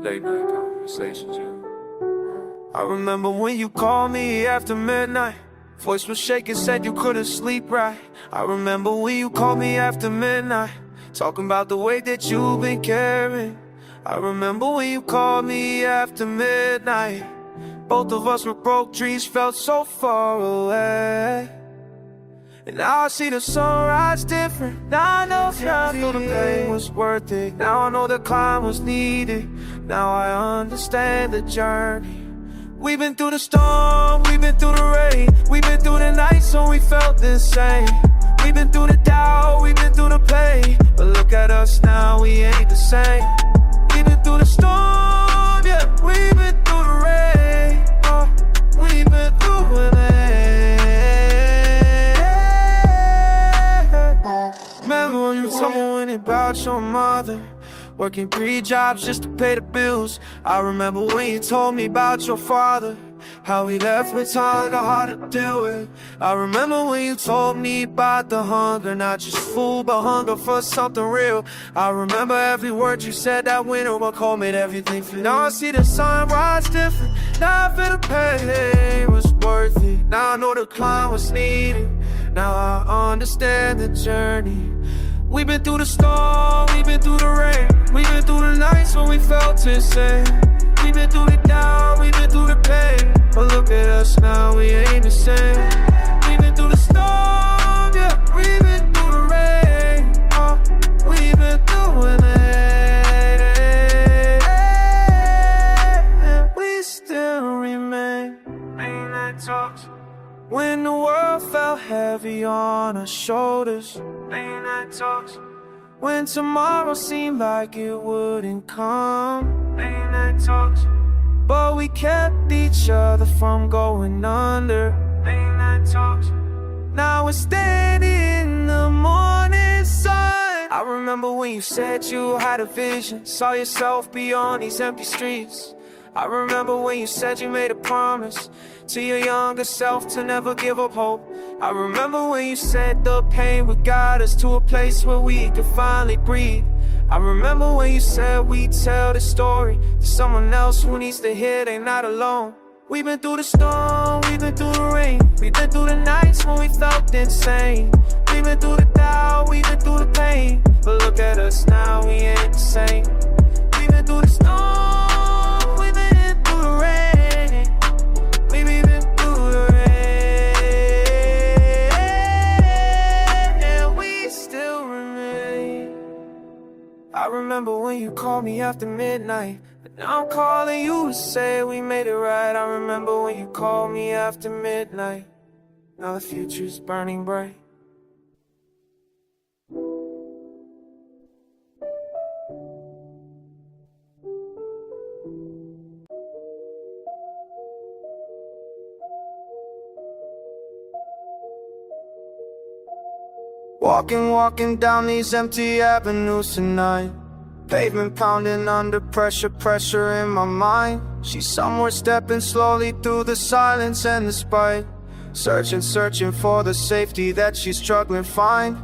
late night conversations, yeah. I remember when you called me after midnight. Voice was shaking, said you couldn't sleep right. I remember when you called me after midnight, talking about the way that you've been caring. I remember when you called me after midnight. Both of us were broke, dreams felt so far away. And now I see the sunrise different. Now I know the pain was worth it. Now I know the climb was needed. Now I understand the journey. We've been through the storm, we've been through the rain. We've been through the nights when we felt insane. We've been through the doubt, we've been through the pain. But look at us now, we ain't the same. We've been through the storm, yeah. We've been through the rain, we've been through it. Remember when you told me about your mother, working 3 jobs just to pay the bills. I remember when you told me about your father, how he left with time hard to deal with. I remember when you told me about the hunger, not just food but hunger for something real. I remember every word you said that winter when cold made everything feel. Now I see the sunrise different. Now I feel the pain was worth it. Now I know the climb was needed. Now I understand the journey. We've been through the storm, we've been through the rain. We've been through the nights when we felt insane. We've been through the down, we've been through the pain. But look at us now, we ain't the same. We've been through the storm, yeah. We've been through the rain, we've been through it. We still remain. Ain't that talks? When the world felt heavy on our shoulders. Late night talks. When tomorrow seemed like it wouldn't come. Late night talks. But we kept each other from going under. Late night talks. Now we're standing in the morning sun. I remember when you said you had a vision, saw yourself beyond these empty streets. I remember when you said you made a promise to your younger self to never give up hope. I remember when you said the pain would guide us to a place where we could finally breathe. I remember when you said we'd tell the story to someone else who needs to hear they're not alone. We've been through the storm, we've been through the rain. We've been through the nights when we felt insane. We've been through the doubt, we've been through the pain. But look at us now, we ain't the same. We've been through the storm, we've been through the rain. We've been through the rain, and we still remain. I remember when you called me after midnight, but now I'm calling you to say we made it right. I remember when you called me after midnight. Now the future's burning bright. Walking down these empty avenues tonight. Pavement pounding under pressure, pressure in my mind. She's somewhere stepping slowly through the silence and the spite. Searching for the safety that she's struggling to find.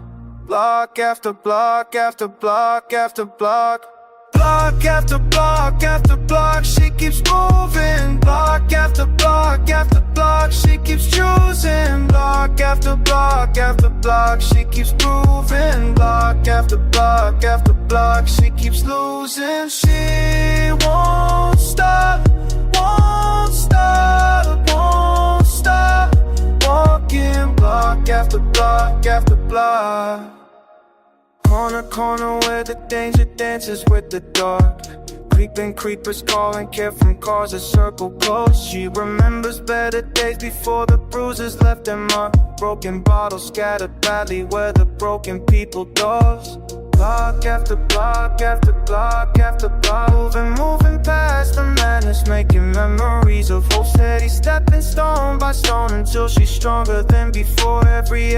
Block after block after block after block. Block after block after block, she keeps moving. Block after block after block, she keeps choosing. Block after block after block, she keeps proving. Block after block after block, she keeps losing. She won't stop, won't stop, won't stop. Walking block after block after block. Corner where the danger dances with the dark. Creeping creepers calling, care from cars that circle close. She remembers better days before the bruises left their mark. Broken bottles scattered badly where the broken people doors. Block after block after block after block. Moving past the madness, making memories of hope. Steady stepping stone by stone until she's stronger than before. Every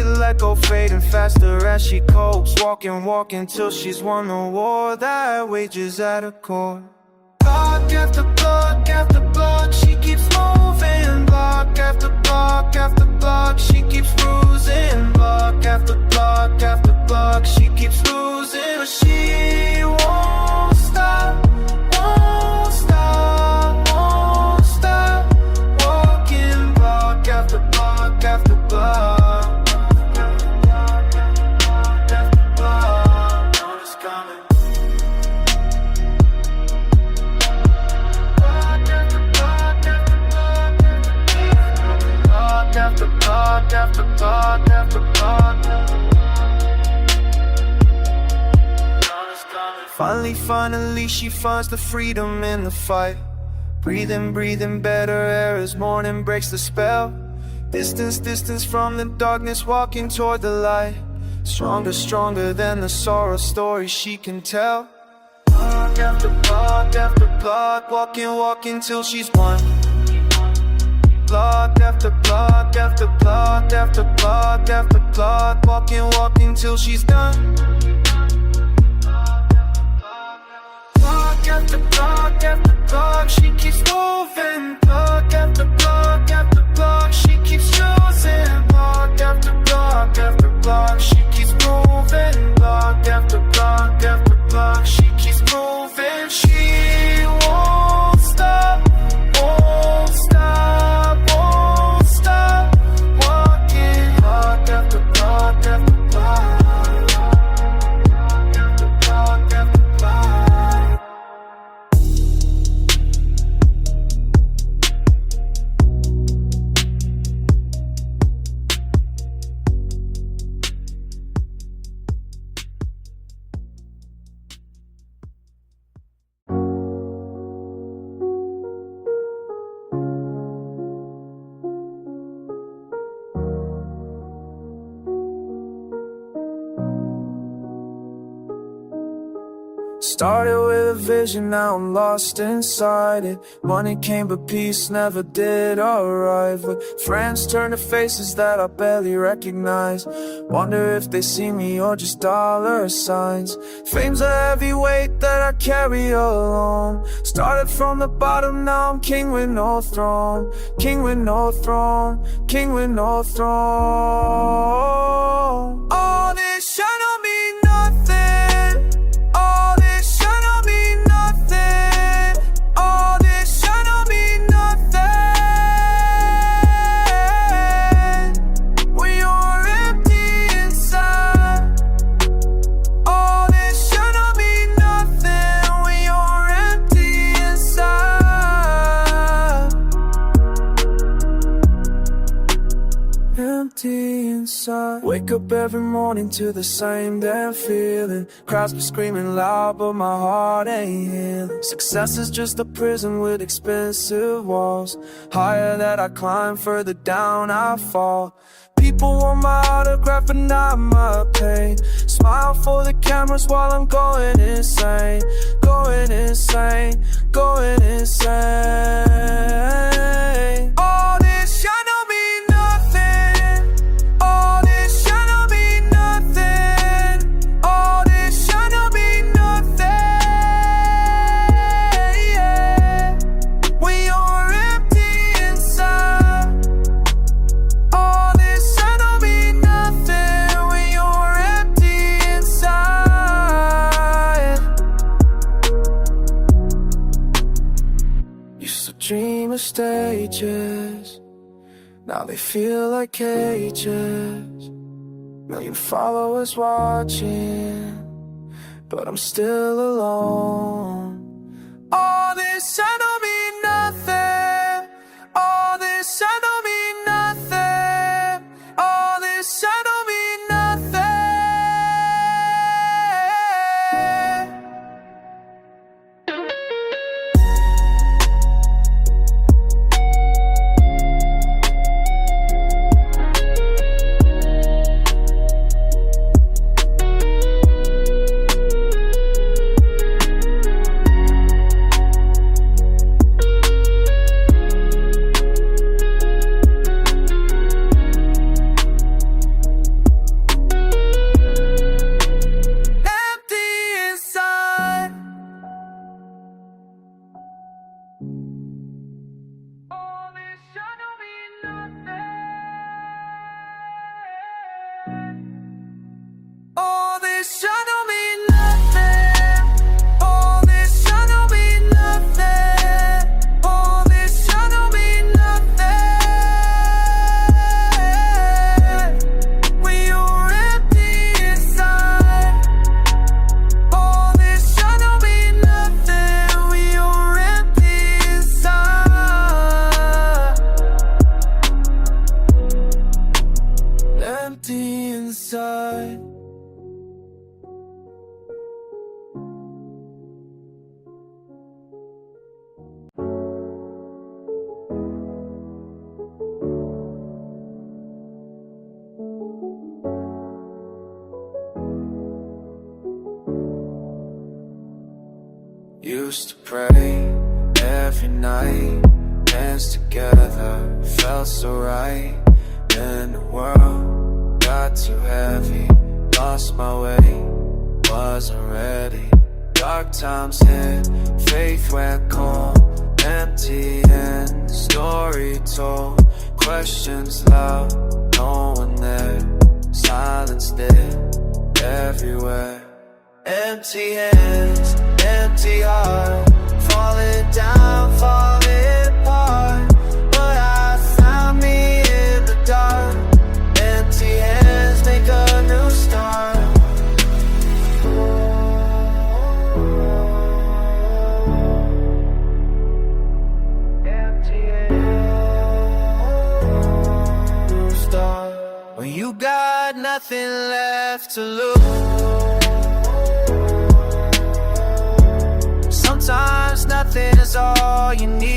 let go fading faster as she copes. Walking till she's won the war that wages at her core. Block after block after block, she keeps moving. Block after block after block, she keeps bruising. Block after block after block, she keeps losing. But she won't stop, won't Finally, she finds the freedom in the fight. Breathing better air as morning breaks the spell. Distance from the darkness, walking toward the light. Stronger than the sorrow story she can tell. Block after block, walking till she's won. Block after block, walking till she's done. Block after block, she keeps moving. Block after block, she keeps choosing. Block after block, she keeps moving. Block after block, she keeps moving. She won't stop, won't stop, won't stop walking. Block after block after block. Started with a vision, now I'm lost inside it. Money came but peace never did arrive. With friends turn to faces that I barely recognize. Wonder if they see me or just dollar signs. Fame's a heavy weight that I carry alone. Started from the bottom, now I'm king with no throne. King with no throne, king with no throne. All this shine don't mean nothing. All this shine don't mean nothing. All this shine don't mean nothing when you're empty inside. All this shine don't mean nothing when you're empty inside. Empty inside. Wake up every morning to the same damn feeling. Crowds be screaming loud, but my heart ain't healing. Success is just a prison with expensive walls. Higher that I climb, further down I fall. People want my autograph but not my pain. Smile for the cameras while I'm going insane. Going insane, going insane. All this shine don't mean nothing. All this shine don't mean nothing. All this shine don't mean nothing, yeah, when you're empty inside. All this shine don't mean nothing when you're empty inside. Used to dream of stages, now they feel like cages. Million followers watching, but I'm still alone. All this shine don't mean nothing. All this shine don't mean nothing. All this shine don't mean nothing. Empty inside. All this shine don't mean nothing. All this shine don't mean nothing. All this shine don't mean nothing. All this shine don't mean nothing when you're empty inside. All this shine don't mean nothing when you're empty inside. Empty inside. used to pray every night, dance together, felt so right. Then the world got too heavy, lost my way, wasn't ready. Dark times hit, faith went cold, empty and story told. Questions loud, no one there, silence there, everywhere. Empty hands, empty heart, falling down, falling apart. But I found me in the dark. Empty hands make a new start. Empty hands, new start. When you got nothing left to lose, sometimes nothing is all you need.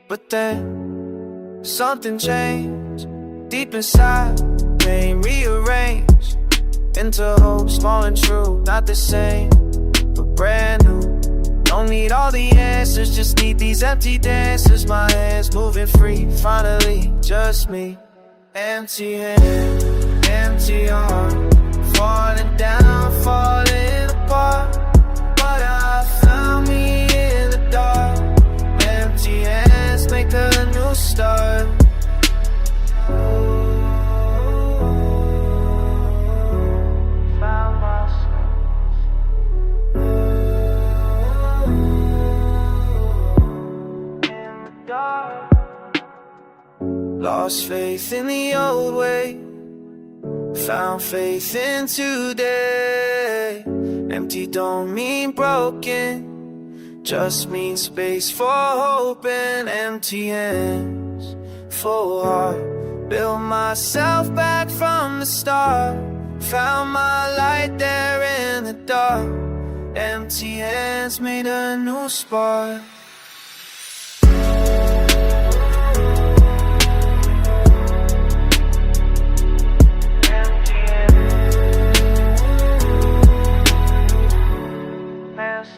But then something changed deep inside, pain rearranged into hopes falling true. Not the same, but brand new. Don't need all the answers, just need these empty dances. My hands moving free, finally, just me. Empty hands, empty heart, falling down, falling apart. But I found me in the dark. Empty hands make a new start. Found myself in the dark. Lost faith in the old way, found faith in today. Empty don't mean broken, just means space for hope. And empty hands, full heart, built myself back from the start. Found my light there in the dark. Empty hands made a new spark.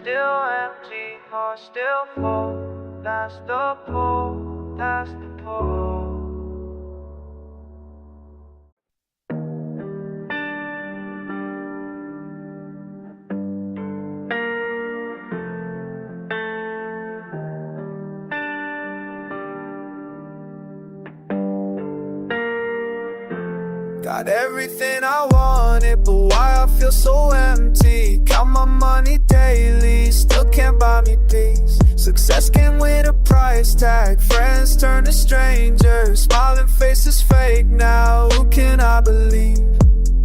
Still empty, heart still full. That's the pull, that's the pull. Got everything I wanted, but why I feel so empty? Count my money daily, still can't buy me peace. Success came with a price tag, friends turn to strangers. Smiling faces fake now, who can I believe?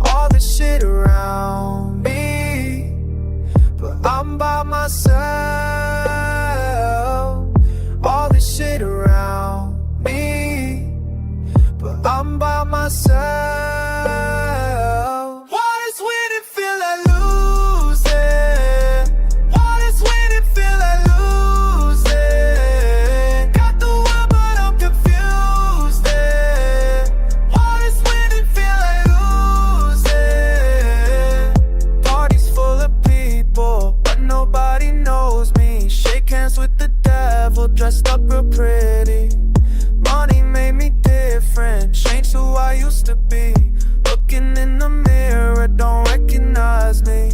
All the shit around me, but I'm by myself. All the shit around me, but I'm by myself. Dressed up real pretty, money made me different, changed who I used to be. Looking in the mirror, don't recognize me.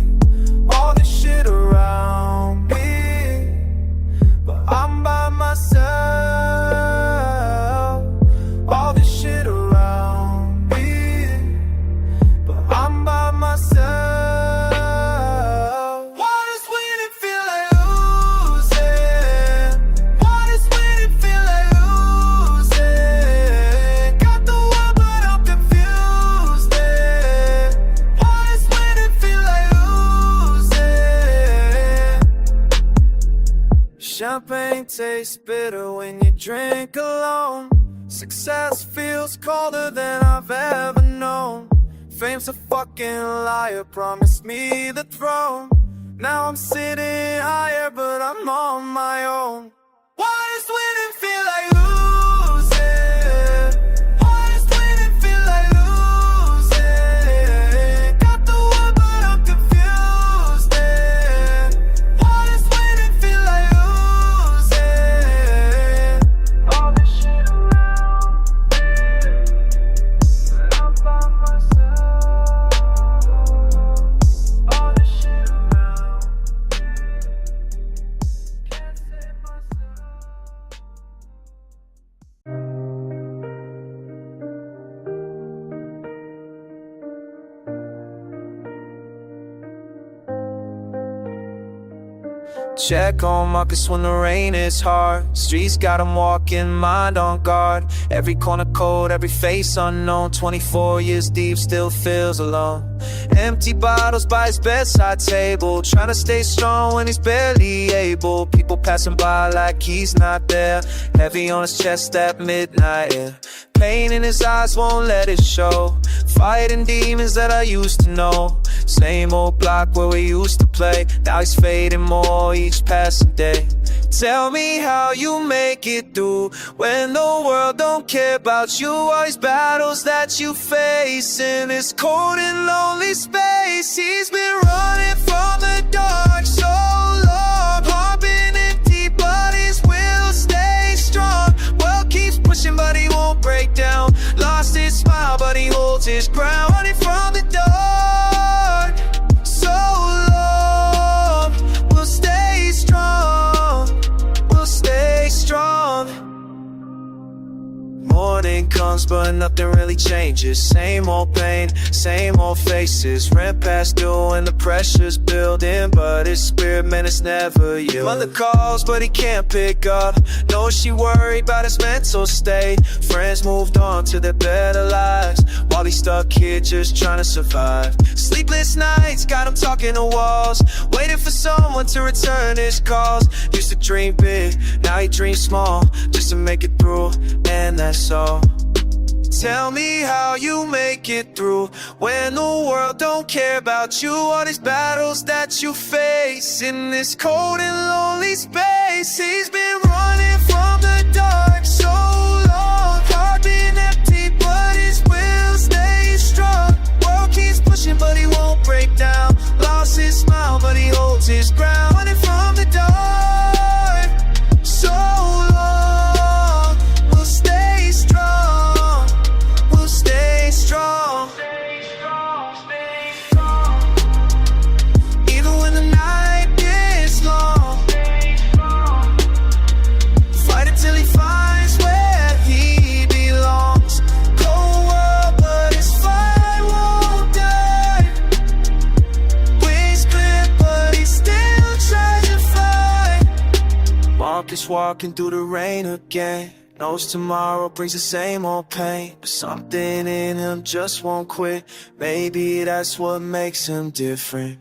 All the shit around me, but I'm by myself. All the shit around me, but I'm by myself. Champagne tastes bitter when you drink alone. Success feels colder than I've ever known. Fame's a fucking liar, promised me the throne. Now I'm sitting higher, but I'm on my own. Why does winning feel like losing? Why does winning feel like losing? Got the one, but I'm confused. Check on Marcus when the rain is hard. Streets got him walking, mind on guard. Every corner cold, every face unknown. 24 years deep, still feels alone. Empty bottles by his bedside table, trying to stay strong when he's barely able. People passing by like he's not there, heavy on his chest at midnight, yeah. Pain in his eyes won't let it show. Fighting demons that I used to know. Same old block where we used to play. Now he's fading more each passing day. Tell me how you make it through when the world don't care about you. All these battles that you face in this cold and lonely space. He's been running from the dark so long, heart been empty but his will stays strong. World keeps pushing but he won't break down. Lost his smile but he holds his ground. Running from the dark so long, we'll stay strong, we'll stay strong. Morning comes but nothing really changes. Same old pain, same old faces. Rent past due and the pressure's building, but his spirit, man, it's never you. Mother calls but he can't pick up. Knows she worried about his mental state. Friends moved on to their better lives, while he's stuck here just trying to survive. Sleepless nights got him talking to walls, waiting for someone to return his calls. Used to dream big, now he dreams small, just to make it through, and that's all. Tell me how you make it through when the world don't care about you. All these battles that you face in this cold and lonely space. He's been running from the dark so long, heart been empty but his will stays strong. World keeps pushing but he won't break down. Lost his smile but he holds his ground. Running from the dark so long, we'll stay strong, we'll stay strong. Even when the night gets long, fight until he finds where he belongs. Cold world but his fight won't die. Wings clear but he still tries to fly. Marcus walking through the rain again. Knows tomorrow brings the same old pain, but something in him just won't quit. Maybe that's what makes him different.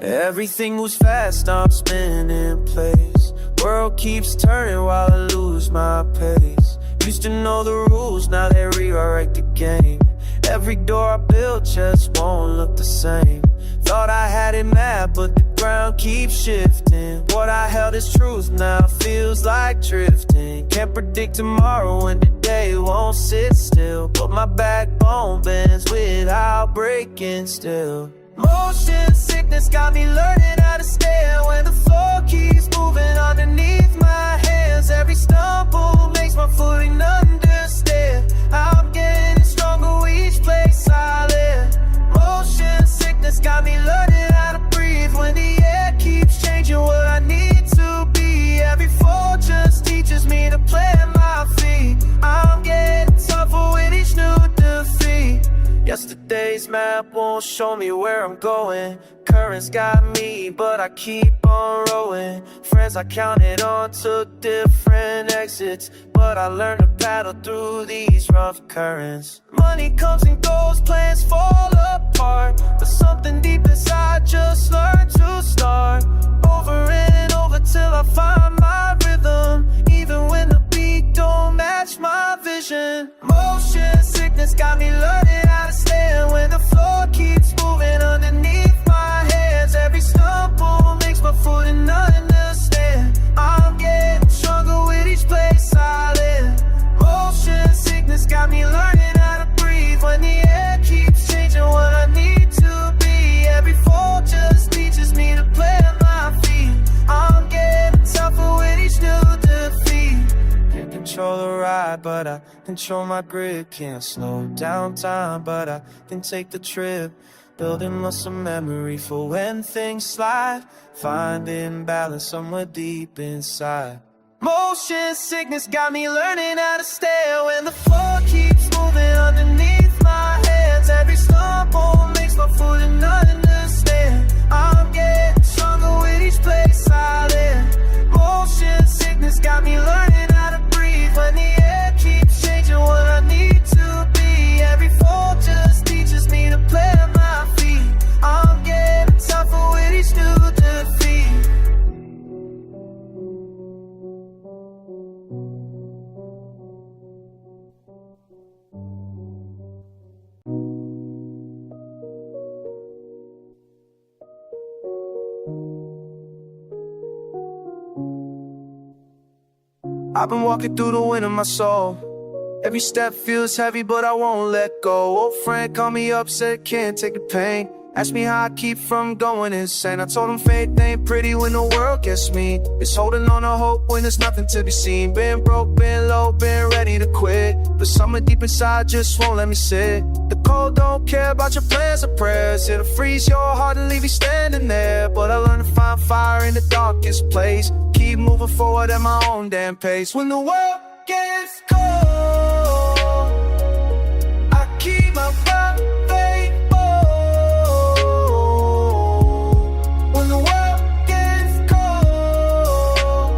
Everything moves fast, I'm spinning in place. World keeps turning while I lose my pace. Used to know the rules, now they rewrite the game. Every door I built just won't look the same. Thought I had it mapped, but the ground keeps shifting. What I held as truth now feels like drifting. Can't predict tomorrow when today won't sit still, but my backbone bends without breaking still. Motion sickness got me learning how to stand when the floor keeps moving underneath my hands. Every stumble makes my footing understand. I'm getting stronger with each place I land. Motion sickness got me learning how to breathe when the air keeps changing what I need to be. Every fall just teaches me to plant my feet. I'm getting tougher with each new defeat. Yesterday's map won't show me where I'm going. Currents got me, but I keep on rowing. Friends I counted on took different exits, but I learned to paddle through these rough currents. Money comes and goes, plans fall apart, but something deep inside just learned to start. Over and over till I find my rhythm, even when the beat don't match my vision. Motion sickness got me learning how to stand when the floor keeps moving underneath my hands. Every stumble makes my footing understand. I'm getting stronger with each place I land. Motion sickness got me learning how to breathe when the air keeps changing what I need to be. Every fall just teaches me to plant my feet. ride, but I control my grip. Can't slow down time, but I can take the trip. Building muscle memory for when things slide. Finding balance somewhere deep inside. Motion sickness got me learning how to stare when the floor keeps moving underneath my hands. Every stumble makes my footing understand. I'm getting stronger with each place I land. Motion sickness got me learning how to breathe when the air keeps changing what I need to be. Every fall just teaches me to plant my feet. I'm getting tougher with each new defeat. I've been walking through the wind of my soul. Every step feels heavy, but I won't let go. Old friend called me up, said can't take the pain. Asked me how I keep from going insane. I told him faith ain't pretty when the world gets mean. It's holding on to hope when there's nothing to be seen. Been broke, been low, been ready to quit, but somewhere deep inside just won't let me sit. The cold don't care about your plans or prayers. It'll freeze your heart and leave you standing there. But I learned to find fire in the darkest place. Keep moving forward at my own damn pace. When the world gets cold, I keep my faith bold. When the world gets cold,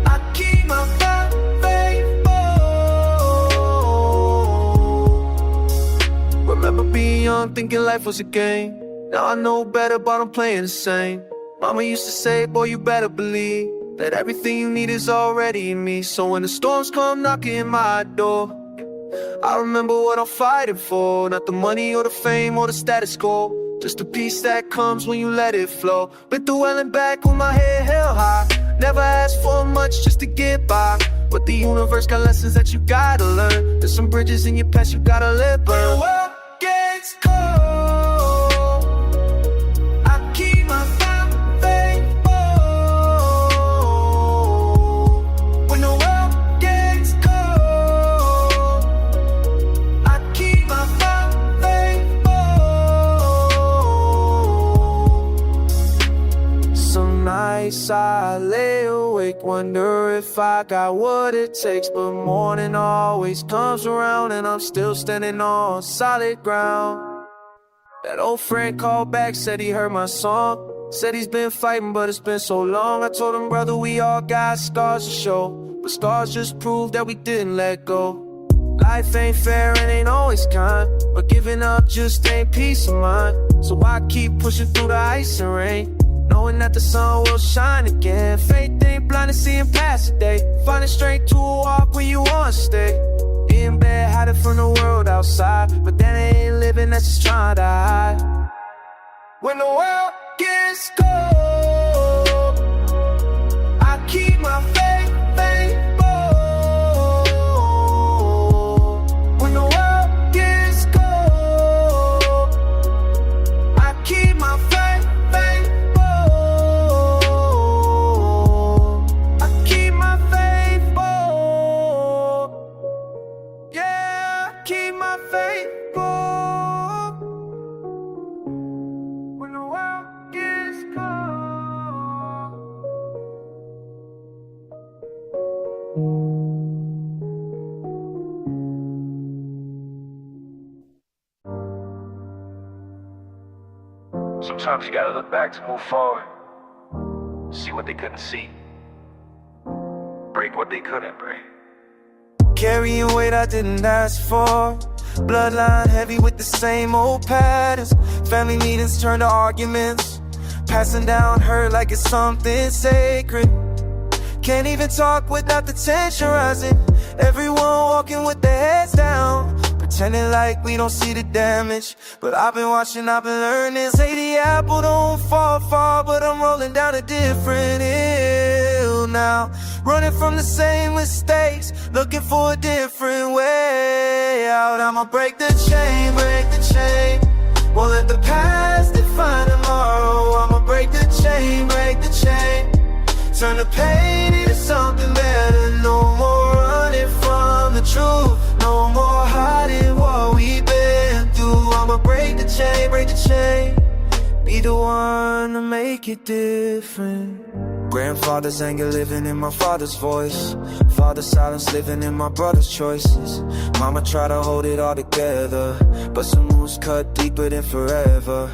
I keep my faith bold. Remember being young, thinking life was a game. Now I know better, but I'm playing the same. Mama used to say, boy, you better believe that everything you need is already in me. So when the storms come knocking at my door, I remember what I'm fighting for. Not the money or the fame or the status quo, just the peace that comes when you let it flow. Been through hell and back with my head held high. Never asked for much just to get by, but the universe got lessons that you gotta learn. There's some bridges in your past you gotta let burn. When the world gets cold, I keep my faith bold. When the world gets cold, I keep my faith bold. Some nights I lay awake, wonder if I got what it takes, but morning always comes around and I'm still standing on solid ground. That old friend called back, said he heard my song. Said he's been fighting, but it's been so long. I told him, brother, we all got scars to show, but scars just prove that we didn't let go. Life ain't fair and ain't always kind, but giving up just ain't peace of mind. So I keep pushing through the ice and rain, knowing that the sun will shine again. Faith ain't blind to seeing past the day. Finding strength to walk when you want to stay. In bed, hiding from the world outside, but that ain't living, that's just trying to hide. When the world gets cold, I keep my faith bold. When the world gets cold, I keep my faith bold. I keep my faith bold. Yeah, I keep my faith bold. When the world gets cold. Sometimes you gotta look back to move forward. See what they couldn't see. Break what they couldn't break. Carrying weight I didn't ask for. Bloodline heavy with the same old patterns. Family meetings turn to arguments. Passing down hurt like it's something sacred. Can't even talk without the tension rising. Everyone walking with their heads down, pretending like we don't see the damage. But I've been watching, I've been learning. Say the apple don't fall far, but I'm rolling down a different hill now. Running from the same mistakes, looking for a different way out. I'ma break the chain, break the chain. Won't let the past define tomorrow. I'ma break the chain, break the chain. Turn the pain into something better. No more running from the one to make it different. Grandfather's anger living in my father's voice. Father's silence living in my brother's choices. Mama tried to hold it all together, but some moves cut deeper than forever.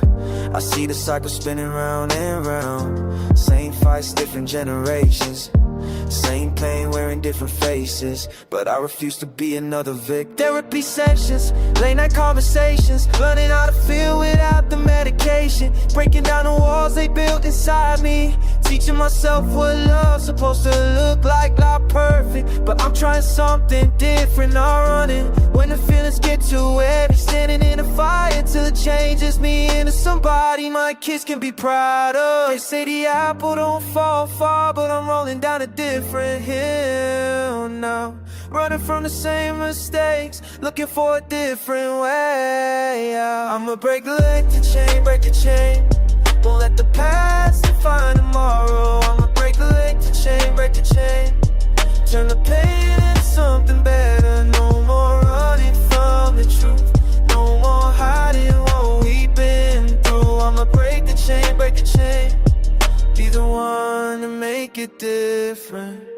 I see the cycle spinning round and round. Same fights, different generations. Same pain wearing different faces, but I refuse to be another victim. Therapy sessions, late night conversations, learning how to feel without the medication. Breaking down the walls they built inside me. Teaching myself what love's supposed to look like. Not perfect, but I'm trying something different. Not running when the feelings get too heavy. Standing in the fire till it changes me into somebody my kids can be proud of. They say the apple don't fall far, but I'm rolling down a different hill now. Running from the same mistakes, looking for a different way out. I'ma break the chain, break the chain. Won't let the past define tomorrow. I'ma break the chain, break the chain. Turn the pain into something better. No more running from the truth. No more hiding what we've been through. I'ma break the chain, break the chain. Be the one to make it different.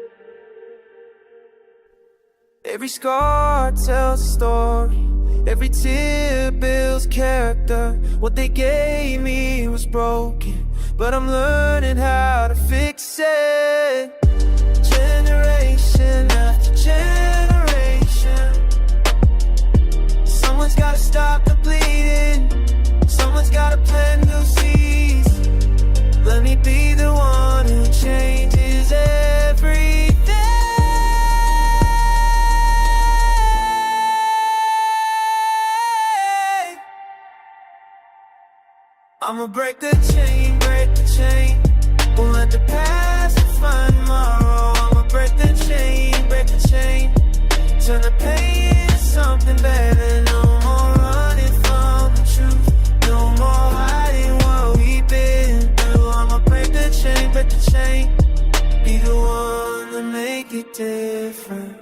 Every scar tells a story. Every tear builds character. What they gave me was broken, but I'm learning how to fix it. Generation after generation. Someone's gotta stop the bleeding. Someone's gotta plant new seeds. Let me be the one who changes everything. I'ma break the chain, break the chain. Won't let the past define tomorrow. I'ma break the chain, break the chain. Turn the pain into something better. No more running from the truth. No more hiding what we've been through. I'ma break the chain, break the chain. Be the one to make it different.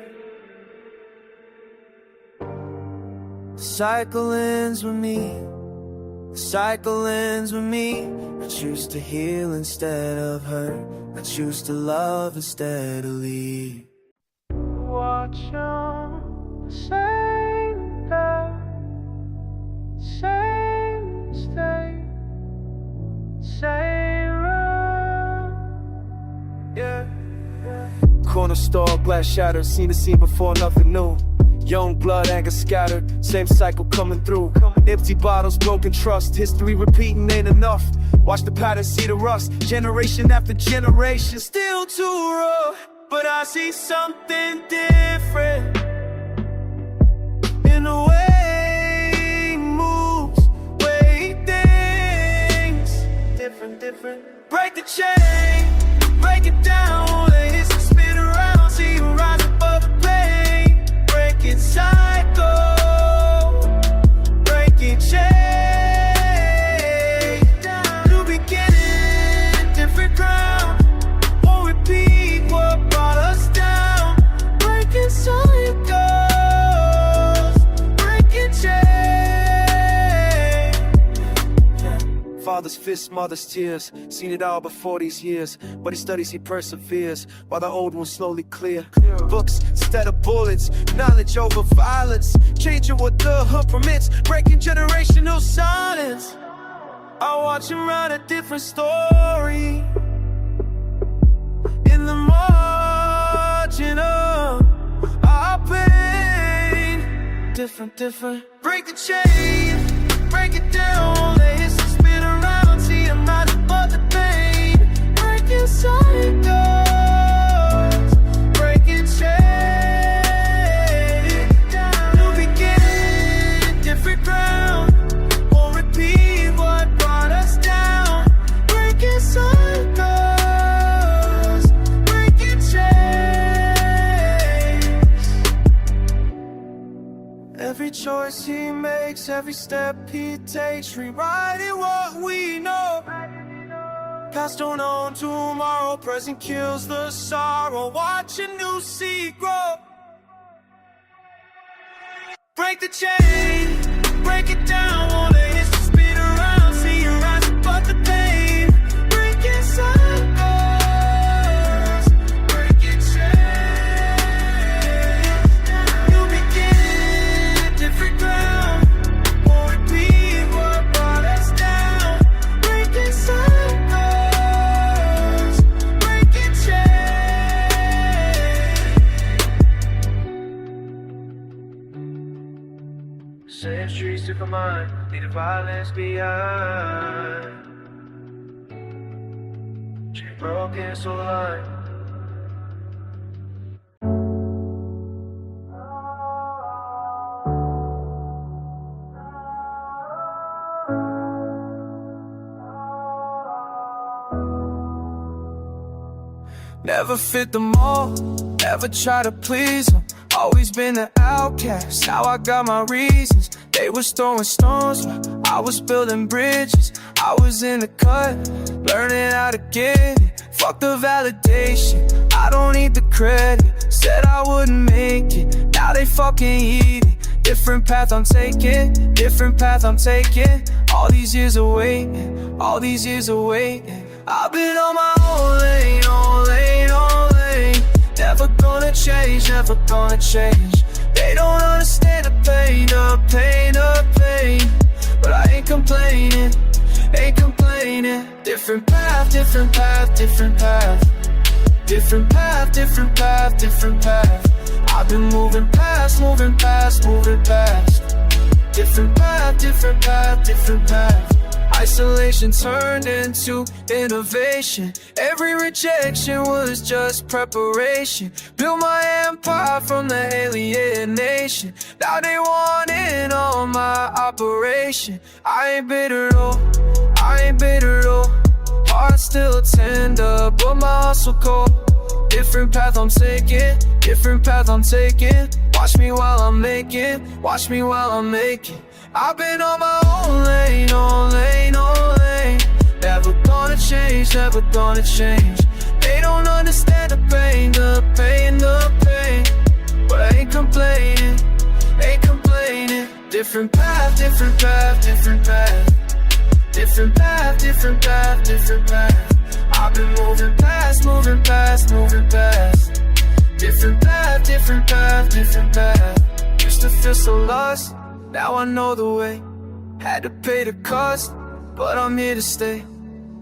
The cycle ends with me. The cycle ends with me. I choose to heal instead of hurt. I choose to love instead of leave. Watch on the same path, same state, same road. Yeah. Corner store, glass shattered. Seen the scene before, nothing new. Young blood, anger scattered, same cycle coming through. Empty bottles, broken trust, history repeating ain't enough. Watch the pattern, see the rust, generation after generation. Still too raw, but I see something different in the way he moves, way he thinks. Different, different. Break the chain, break it down, let it spin around, see you rise above the pain. Breaking cycle, breaking chain. New beginning, different ground. Won't repeat what brought us down. Breaking cycles, breaking chain. Father's fists, mother's tears. Seen it all before these years, but he studies, he perseveres, while the old ones slowly clear. Books instead of bullets, knowledge over violence, changing what the hood permits, breaking generational silence. I watch him write a different story in the margin of our pain. Different, different. Break the chain, break it down, let it spin around, see him rise above the pain. Breaking cycles, breaking chains. New beginning, different ground. Won't repeat what brought us down. Breaking cycles, breaking chains. Every choice he makes, every step he takes, rewriting what we know. Past don't own tomorrow, present kills the sorrow. Watch a new seed grow. Break the chain, break it down, won't let it spin around, see you rise above the pain. of mind, leave the violence behind. Chain broken, so line. Never fit the mold, never try to please them. Always been an outcast, now I got my reasons. They was throwing stones, I was building bridges. I was in the cut, learning how to get it. Fuck the validation, I don't need the credit. Said I wouldn't make it, now they fucking eat it. Different path I'm taking, different path I'm taking. All these years of waiting, all these years of waiting. I've been on my own lane, own lane, own lane. Never gonna change, never gonna change. They don't understand the pain, the pain, the pain. But I ain't complaining, ain't complaining. Different path, different path, different path. Different path, different path, different path. I've been moving past, moving past, moving past. Different path, different path, different path. Isolation turned into innovation. Every rejection was just preparation. Built my empire from the alienation. Now they want in on my operation. I ain't bitter though, I ain't bitter though. Heart still tender, but my hustle cold. Different path I'm taking, different path I'm taking. Watch me while I'm making, watch me while I'm making. I've been on my own lane, own lane, own lane. Never gonna change, never gonna change. They don't understand the pain, the pain, the pain. But I ain't complaining, ain't complaining. Different path, different path, different path. Different path, different path, different path. I've been moving past, moving past, moving past. Different path, different path, different path. Used to feel so lost, now I know the way. Had to pay the cost, but I'm here to stay.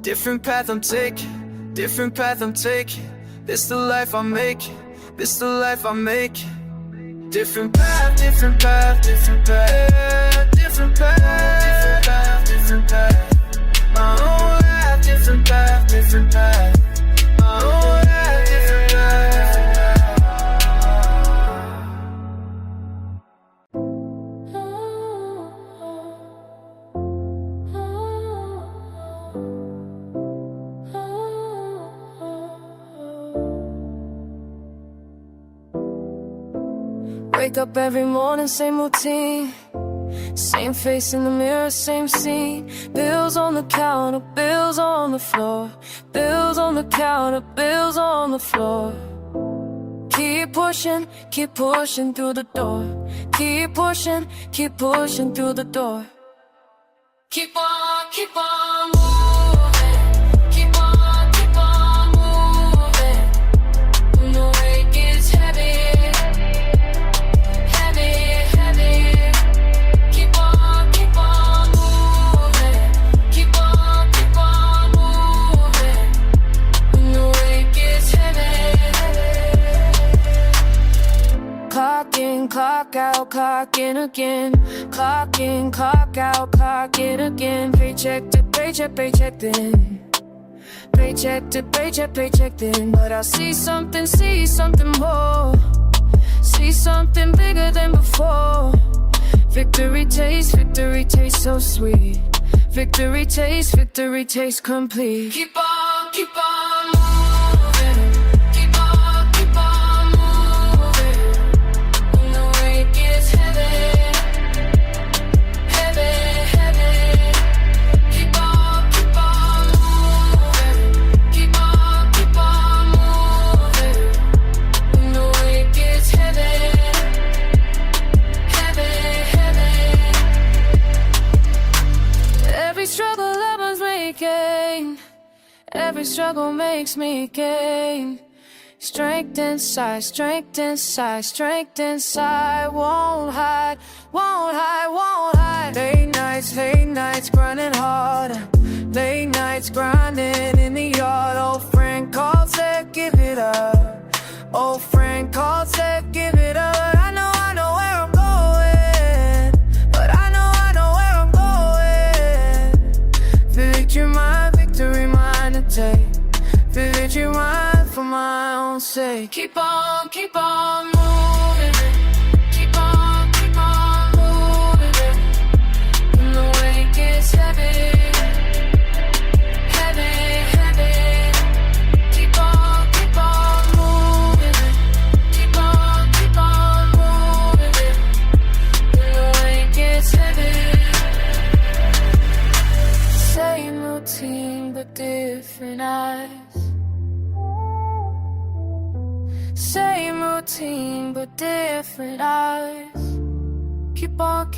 Different path I'm taking, different path I'm taking. This the life I'm making, this the life I'm making. Different path, different path, different path. Different path, different path, different path. My own life, different path, different path. My own life, different path, different path. Wake up every morning, same routine. Same face in the mirror, same scene. Bills on the counter, bills on the floor. Bills on the counter, bills on the floor. Keep pushing through the door. Keep pushing through the door. Keep on moving. Keep on moving. When the weight gets heavy. Clock out, clock in again. Clock in, clock out, clock in again. Paycheck to paycheck, paycheck then. Paycheck to paycheck, paycheck then. But I see something more. See something bigger than before. Victory tastes so sweet. Victory tastes complete. Keep on moving. Keep on moving. When the weight gets heavy. Keep on moving. Keep on moving. When the weight gets heavy. Every struggle I was making, every struggle makes me gain. Strength inside, strength inside, strength inside. Won't hide, won't hide, won't hide. Late nights grinding hard. Late nights grinding in the yard. Old friend called, said give it up. Old friend called, said give it up. I know where I'm going, but I know on, say, keep on moving it. Keep on moving it. And the weight gets heavy, heavy, heavy. Keep on moving it. Keep on moving it. And the weight gets heavy. Same routine but different eyes. Same routine but different eyes. Keep on